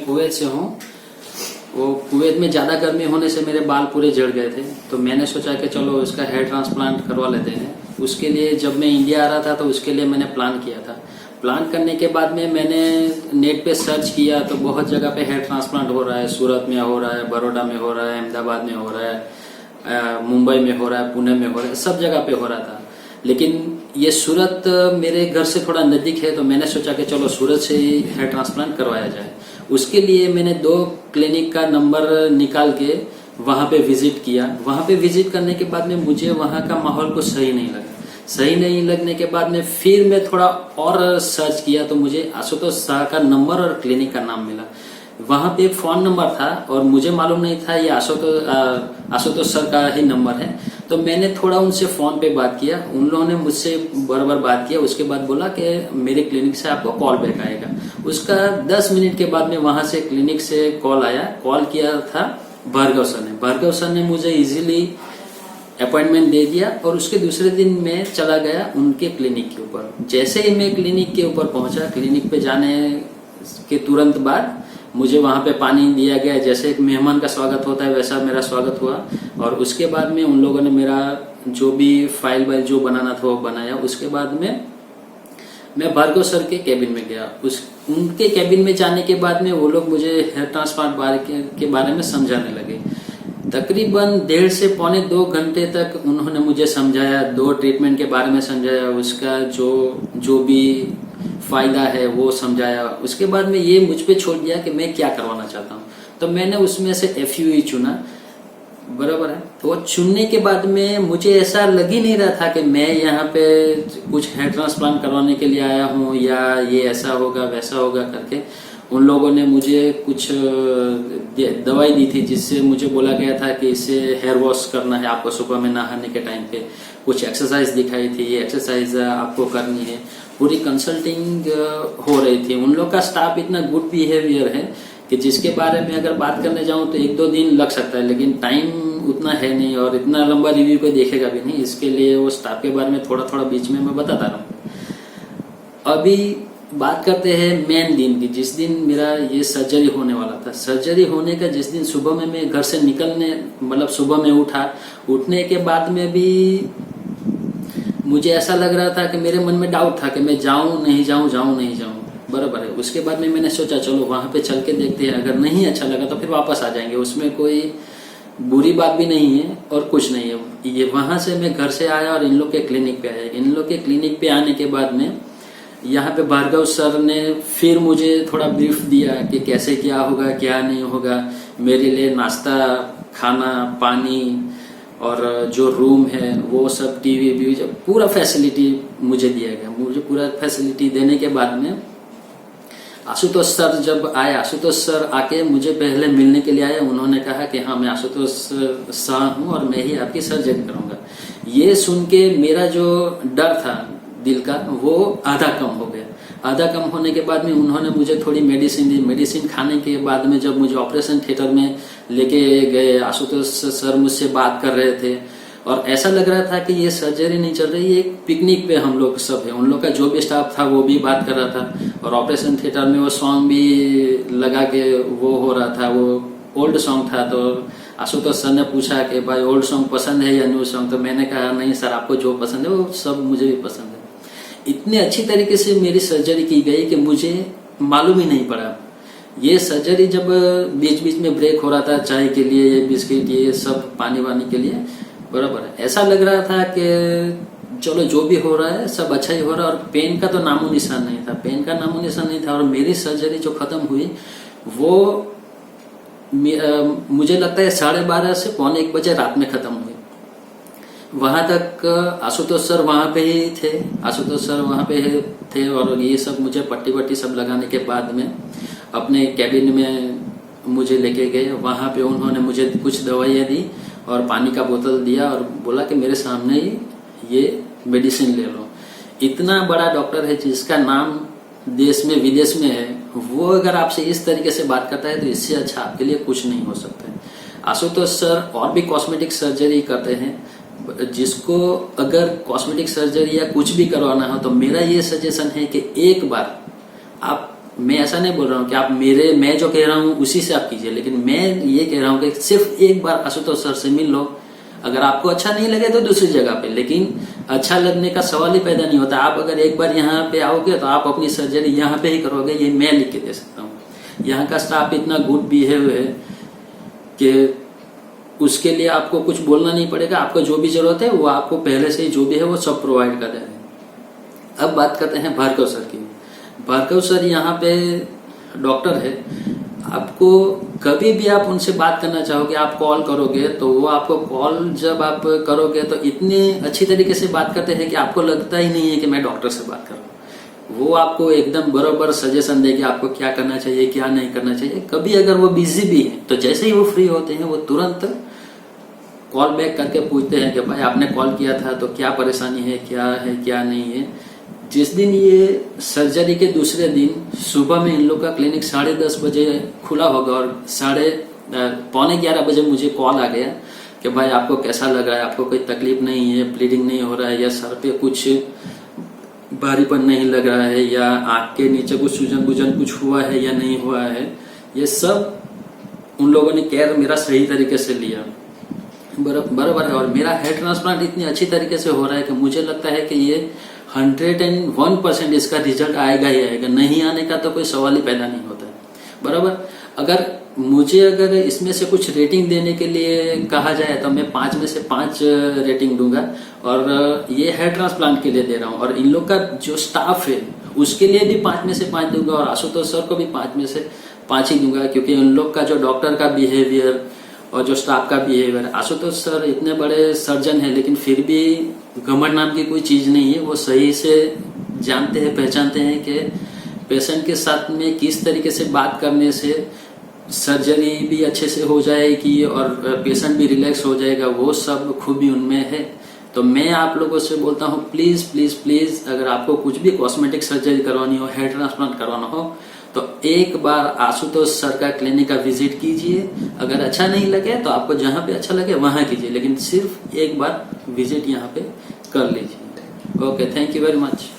Kuwait से हूँ। वो कुवैत में ज़्यादा गर्मी होने से मेरे बाल पूरे झड़ गए थे, तो मैंने सोचा कि चलो इसका हेयर ट्रांसप्लांट करवा लेते हैं। उसके लिए जब मैं इंडिया आ रहा था तो उसके लिए मैंने प्लान किया था। प्लान करने के बाद में मैंने नेट पे सर्च किया तो बहुत जगह पे हेयर ट्रांसप्लांट हो रहा है। सूरत में हो रहा है, बड़ौदा में हो रहा है, अहमदाबाद में हो रहा है, मुंबई में हो रहा है, पुणे में हो रहा है, सब जगह पे हो रहा था। लेकिन ये सूरत मेरे घर से थोड़ा नज़दीक है, तो मैंने सोचा कि चलो सूरत से ही हेयर ट्रांसप्लांट करवाया जाए। उसके लिए मैंने 2 क्लिनिक का नंबर निकाल के वहाँ पे विजिट किया। वहाँ पे विजिट करने के बाद में मुझे वहाँ का माहौल कुछ सही नहीं लगा। सही नहीं लगने के बाद में फिर मैं थोड़ा और सर्च किया तो मुझे आशुतोष शाह का नंबर और क्लिनिक का नाम मिला। वहाँ पे एक फ़ोन नंबर था और मुझे मालूम नहीं था ये आशुतोष सर का ही नंबर है। तो मैंने थोड़ा उनसे फ़ोन पे बात किया। उन लोगों ने मुझसे बराबर बात किया। उसके बाद बोला कि मेरे क्लिनिक से आपको कॉल बैक आएगा। उसका 10 मिनट के बाद में वहाँ से क्लिनिक से कॉल आया। कॉल किया था भार्गव सर ने। भार्गव सर ने मुझे इजीली अपॉइंटमेंट दे दिया और उसके दूसरे दिन मैं चला गया उनके क्लिनिक के ऊपर। जैसे ही मैं क्लिनिक के ऊपर पहुंचा, क्लिनिक पे जाने के तुरंत बाद मुझे वहां पे पानी दिया गया। जैसे एक मेहमान का स्वागत होता है वैसा मेरा स्वागत हुआ। और उसके बाद में उन लोगों ने मेरा जो भी फाइल वाइल जो बनाना था वो बनाया। उसके बाद में मैं भार्गव सर के केबिन में गया। उनके केबिन में जाने के बाद में वो लोग मुझे हेयर ट्रांसप्लांट के बारे में समझाने लगे। तकरीबन 1.5 से पौने 2 घंटे तक उन्होंने मुझे समझाया, 2 ट्रीटमेंट के बारे में समझाया, उसका जो भी फायदा है वो समझाया। उसके बाद में ये मुझ पे छोड़ दिया कि मैं क्या करवाना चाहता हूँ। तो मैंने उसमें से FUE चुना, बराबर है। तो चुनने के बाद में मुझे ऐसा लग ही नहीं रहा था कि मैं यहाँ पे कुछ हेयर ट्रांसप्लांट करवाने के लिए आया हूँ या ये ऐसा होगा वैसा होगा करके। उन लोगों ने मुझे कुछ दवाई दी थी जिससे मुझे बोला गया था कि इससे हेयर वॉश करना है आपको सुबह में नहाने के टाइम पे। कुछ एक्सरसाइज दिखाई थी, ये एक्सरसाइज आपको करनी है। पूरी कंसल्टिंग हो रही थी। उन लोग का स्टाफ इतना गुड बिहेवियर है कि जिसके बारे में अगर बात करने जाऊं तो 1-2 दिन लग सकता है, लेकिन टाइम उतना है नहीं और इतना लंबा रिव्यू कोई देखेगा भी नहीं। इसके लिए वो स्टाफ के बारे में थोड़ा थोड़ा बीच में मैं बताता रहूँ। अभी बात करते हैं मेन दिन की, जिस दिन मेरा ये सर्जरी होने वाला था। सर्जरी होने का जिस दिन सुबह में मैं घर से मतलब सुबह में उठने के बाद में भी मुझे ऐसा लग रहा था कि मेरे मन में डाउट था कि मैं जाऊं नहीं जाऊं, बराबर है। उसके बाद में मैंने सोचा चलो वहां पे चल के देखते हैं, अगर नहीं अच्छा लगा तो फिर वापस आ जाएंगे, उसमें कोई बुरी बात भी नहीं है और कुछ नहीं है। ये वहां से मैं घर से आया और इन लोग के क्लिनिक पे आया। इन लोग के क्लिनिक पे आने के बाद में यहाँ पे भार्गव सर ने फिर मुझे थोड़ा ब्रीफ दिया कि कैसे क्या होगा क्या नहीं होगा। मेरे लिए नाश्ता, खाना, पानी और जो रूम है वो सब, टीवी भी, पूरा फैसिलिटी मुझे दिया गया। मुझे पूरा फैसिलिटी देने के बाद में आशुतोष सर जब आए, आशुतोष सर आके मुझे पहले मिलने के लिए आए। उन्होंने कहा कि हाँ मैं आशुतोष शाह हूँ और मैं ही आपकी सर्जरी करूँगा। ये सुन के मेरा जो डर था दिल का वो आधा कम हो गया। आधा कम होने के बाद में उन्होंने मुझे थोड़ी मेडिसिन दी। मेडिसिन खाने के बाद में जब मुझे ऑपरेशन थिएटर में लेके गए, आशुतोष सर मुझसे बात कर रहे थे और ऐसा लग रहा था कि ये सर्जरी नहीं चल रही, एक पिकनिक पे हम लोग सब है। उन लोग का जो भी स्टाफ था वो भी बात कर रहा था और ऑपरेशन थिएटर में वो सॉन्ग भी लगा के वो हो रहा था। वो ओल्ड सॉन्ग था। तो आशुतोष सर ने पूछा कि भाई ओल्ड सॉन्ग पसंद है या न्यू सॉन्ग? तो मैंने कहा नहीं सर, आपको जो पसंद है वो सब मुझे भी पसंद है। इतने अच्छी तरीके से मेरी सर्जरी की गई कि मुझे मालूम ही नहीं पड़ा। ये सर्जरी जब बीच बीच में ब्रेक हो रहा था चाय के लिए, ये बिस्किट, ये सब पानी वानी के लिए, बराबर है, ऐसा लग रहा था कि चलो जो भी हो रहा है सब अच्छा ही हो रहा है। और पेन का तो नामो निशान नहीं था, पेन का नामो निशान नहीं था। और मेरी सर्जरी जो खत्म हुई वो मुझे लगता है 12:30 से पौने 1 बजे रात में खत्म हुई। वहां तक आशुतोष सर वहां पे ही थे। आशुतोष सर वहां पे थे और ये सब मुझे पट्टी वट्टी सब लगाने के बाद में अपने कैबिन में मुझे लेके गए। वहां पे उन्होंने मुझे कुछ दवाइयाँ दी और पानी का बोतल दिया और बोला कि मेरे सामने ही ये मेडिसिन ले लो। इतना बड़ा डॉक्टर है जिसका नाम देश में विदेश में है, वो अगर आपसे इस तरीके से बात करता है तो इससे अच्छा आपके लिए कुछ नहीं हो सकता है। आशुतोष सर और भी कॉस्मेटिक सर्जरी करते हैं। जिसको अगर कॉस्मेटिक सर्जरी या कुछ भी करवाना हो तो मेरा ये सजेशन है कि एक बार आप मैं ऐसा नहीं बोल रहा हूँ कि आप मैं जो कह रहा हूँ उसी से आप कीजिए, लेकिन मैं ये कह रहा हूँ कि सिर्फ एक बार आशुतोष सर से मिल लो। अगर आपको अच्छा नहीं लगे तो दूसरी जगह पे, लेकिन अच्छा लगने का सवाल ही पैदा नहीं होता। आप अगर एक बार यहाँ पे आओगे तो आप अपनी सर्जरी यहाँ पे ही करोगे, ये मैं लिख के दे सकता हूँ। यहाँ का स्टाफ इतना गुड बिहेव है कि उसके लिए आपको कुछ बोलना नहीं पड़ेगा। आपको जो भी जरूरत है वो आपको पहले से ही जो भी है वो सब प्रोवाइड कर देंगे। अब बात करते हैं भार्गव सर की। भार्गव सर यहाँ पे डॉक्टर है। आपको कभी भी आप उनसे बात करना चाहोगे, आप कॉल करोगे तो वो आपको कॉल जब आप करोगे तो इतने अच्छी तरीके से बात करते हैं कि आपको लगता ही नहीं है कि मैं डॉक्टर से बात कर रहा हूँ। वो आपको एकदम बराबर सजेशन देंगे आपको क्या करना चाहिए क्या नहीं करना चाहिए। कभी अगर वो बिजी भी है तो जैसे ही वो फ्री होते हैं वो तुरंत कॉल बैक करके पूछते हैं कि भाई आपने कॉल किया था तो क्या परेशानी है क्या नहीं है। जिस दिन ये सर्जरी के दूसरे दिन सुबह में इन लोग का क्लिनिक 10:30 बजे खुला होगा और 11:45 बजे मुझे कॉल आ गया कि भाई आपको कैसा लग रहा है, आपको कोई तकलीफ नहीं है, ब्लीडिंग नहीं हो रहा है, या सर पे कुछ भारीपन नहीं लग रहा है, या आँख के नीचे कुछ सूजन बुजन कुछ हुआ है या नहीं हुआ है। ये सब उन लोगों ने केयर मेरा सही तरीके से लिया, बराबर है। और मेरा हेड ट्रांसप्लांट इतनी अच्छी तरीके से हो रहा है कि मुझे लगता है कि ये 101% इसका रिजल्ट आएगा ही आएगा। नहीं आने का तो कोई सवाल ही पैदा नहीं होता है, बराबर। अगर इसमें से कुछ रेटिंग देने के लिए कहा जाए तो मैं 5 में से 5 रेटिंग दूंगा, और ये हेड ट्रांसप्लांट के लिए दे रहा हूँ। और इन लोग का जो स्टाफ है उसके लिए भी 5 में से 5 दूंगा, और आशुतोष सर को भी 5 में से 5 ही दूंगा, क्योंकि इन लोग का जो डॉक्टर का बिहेवियर और जो स्टाफ का बिहेवियर। आशुतोष सर इतने बड़े सर्जन है लेकिन फिर भी घमंड नाम की कोई चीज नहीं है। वो सही से जानते हैं, पहचानते हैं कि पेशेंट के साथ में किस तरीके से बात करने से सर्जरी भी अच्छे से हो जाएगी और पेशेंट भी रिलैक्स हो जाएगा, वो सब खूबी उनमें है। तो मैं आप लोगों से बोलता हूँ प्लीज प्लीज प्लीज, अगर आपको कुछ भी कॉस्मेटिक सर्जरी करवानी हो, हेयर ट्रांसप्लांट करवाना हो, तो एक बार आशुतोष सर का क्लिनिक का विजिट कीजिए। अगर अच्छा नहीं लगे तो आपको जहाँ पे अच्छा लगे वहाँ कीजिए, लेकिन सिर्फ एक बार विजिट यहाँ पे कर लीजिए। Okay, thank you very much.